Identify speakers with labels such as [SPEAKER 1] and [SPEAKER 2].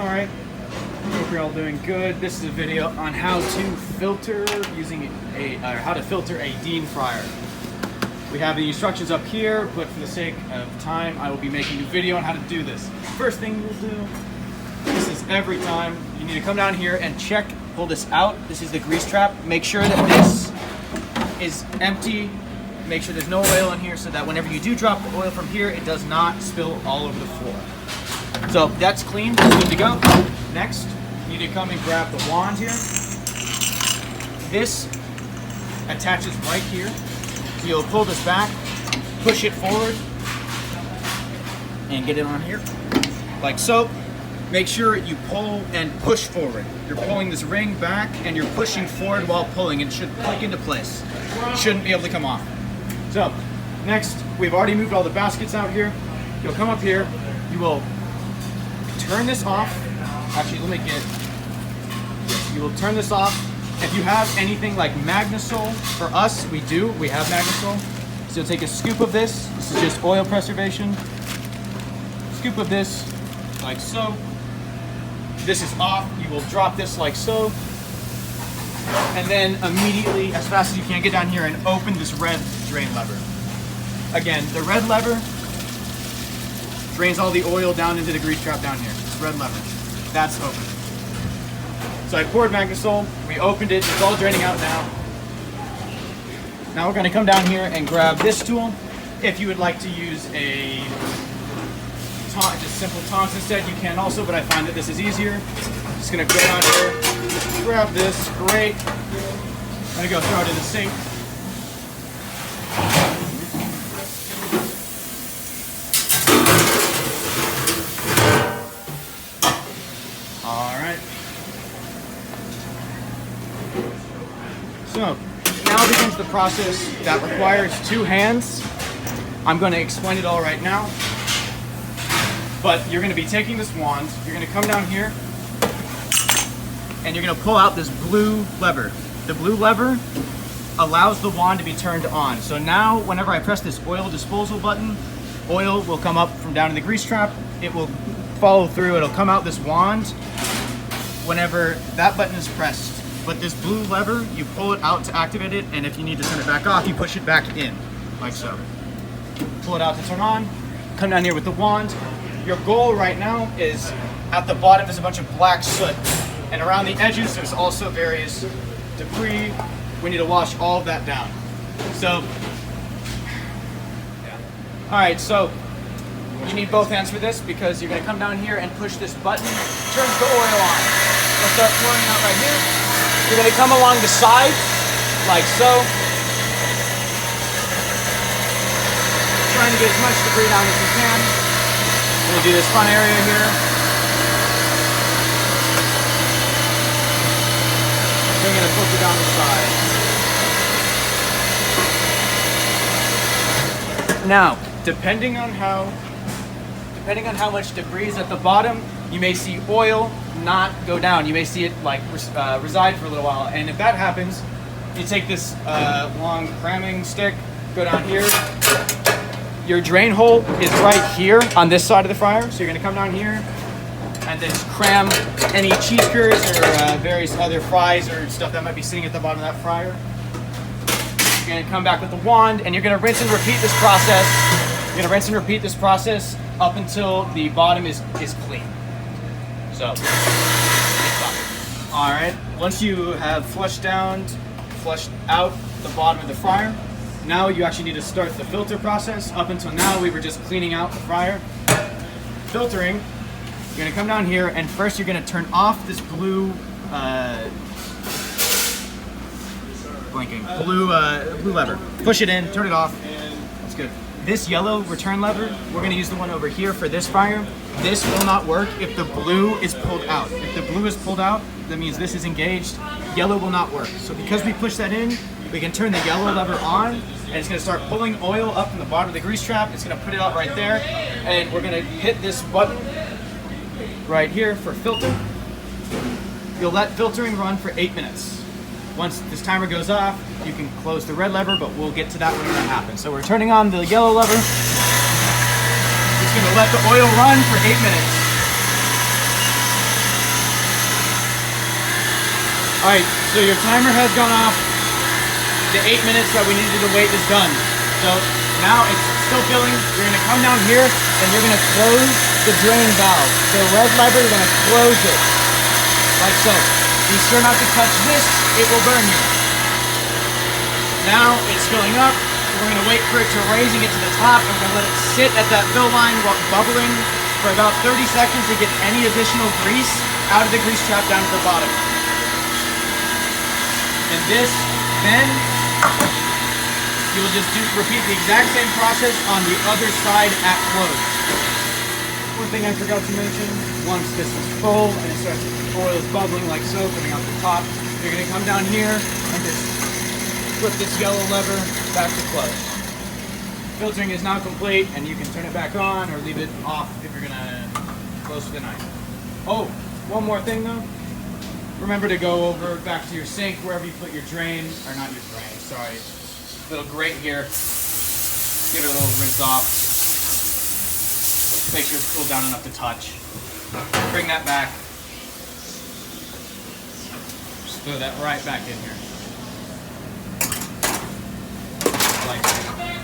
[SPEAKER 1] Alright, hope you're all doing good. This is a video on how to filter how to filter a Dean fryer. We have the instructions up here, but for the sake of time, I will be making a video on how to do this. First thing we'll do, this is every time, you need to come down here and check, pull this out. This is the grease trap. Make sure that this is empty. Make sure there's no oil in here so that whenever you do drop the oil from here, it does not spill all over the floor. So that's clean, that's good to go. Next, you need to come and grab the wand here. This attaches right here. So you'll pull this back, push it forward, and get it on here, like so. Make sure you pull and push forward. You're pulling this ring back and you're pushing forward while pulling. It should click into place. It shouldn't be able to come off. So, next, we've already moved all the baskets out here. You'll come up here, you will turn this off. Actually, let me get, you will turn this off. If you have anything like Magnasol, for us, we have Magnasol. So you'll take a scoop of this. This is just oil preservation. Scoop of this, like so. This is off. You will drop this like so. And then immediately, as fast as you can, get down here and open this red drain lever. Again, the red lever drains all the oil down into the grease trap down here. This red lever, that's open. So I poured Magnasol, we opened it, it's all draining out now. Now we're gonna come down here and grab this tool. If you would like to use a just simple tongs instead, you can also, but I find that this is easier. Just gonna go down here, grab this, great. I'm gonna go throw it in the sink. Alright. So, now begins the process that requires 2 hands. I'm gonna explain it all right now. But you're gonna be taking this wand, you're gonna come down here, and you're gonna pull out this blue lever. The blue lever allows the wand to be turned on. So now, whenever I press this oil disposal button, oil will come up from down in the grease trap. It will follow through, it'll come out this wand whenever that button is pressed. But this blue lever, you pull it out to activate it, and if you need to turn it back off, you push it back in, like so. Pull it out to turn on, come down here with the wand. Your goal right now is, at the bottom is a bunch of black soot. And around the edges, there's also various debris. We need to wash all of that down. So, all right, so you need both hands for this because you're gonna come down here and push this button, turns the oil on. It'll start pouring out right here. You're gonna come along the sides, like so. Trying to get as much debris down as you can. We'll do this front area here. Bring it and flip it down the side. Now, depending on how much debris is at the bottom, you may see oil not go down. You may see it like reside for a little while. And if that happens, you take this long cramming stick, go down here. Your drain hole is right here on this side of the fryer. So you're gonna come down here and then just cram any cheese curds or various other fries or stuff that might be sitting at the bottom of that fryer. You're gonna come back with the wand and you're gonna rinse and repeat this process. You're gonna rinse and repeat this process up until the bottom is clean. So, all right. Once you have flushed out the bottom of the fryer, now you actually need to start the filter process. Up until now, we were just cleaning out the fryer. Filtering, you're gonna come down here and first you're gonna turn off this blue, blue lever. Push it in, turn it off. That's good. This yellow return lever, we're gonna use the one over here for this fryer. This will not work if the blue is pulled out. If the blue is pulled out, that means this is engaged. Yellow will not work. So because we push that in, we can turn the yellow lever on, and it's gonna start pulling oil up from the bottom of the grease trap. It's gonna put it out right there, and we're gonna hit this button right here for filter. You'll let filtering run for 8 minutes. Once this timer goes off, you can close the red lever, but we'll get to that when that happens. So we're turning on the yellow lever. It's gonna let the oil run for 8 minutes. Alright, so your timer has gone off. The 8 minutes that we needed to wait is done. So now it's still filling. You're going to come down here and you're going to close the drain valve. The red lever, you're going to close it. Like so. Be sure not to touch this, it will burn you. Now it's filling up. We're going to wait for it to raise and get to the top. And we're going to let it sit at that fill line while bubbling for about 30 seconds to get any additional grease out of the grease trap down to the bottom. And this, then, you will just repeat the exact same process on the other side at close. One thing I forgot to mention, once this is full and it starts, oil is bubbling like so, coming out the top, you're going to come down here and just flip this yellow lever back to close. Filtering is now complete, and you can turn it back on or leave it off if you're going to close with a knife. Oh, one more thing though. Remember to go over back to your sink, wherever you put your drain, or not your drain, sorry. Little grate here. Give it a little rinse off. Make sure it's cooled down enough to touch. Bring that back. Just throw that right back in here. Like that.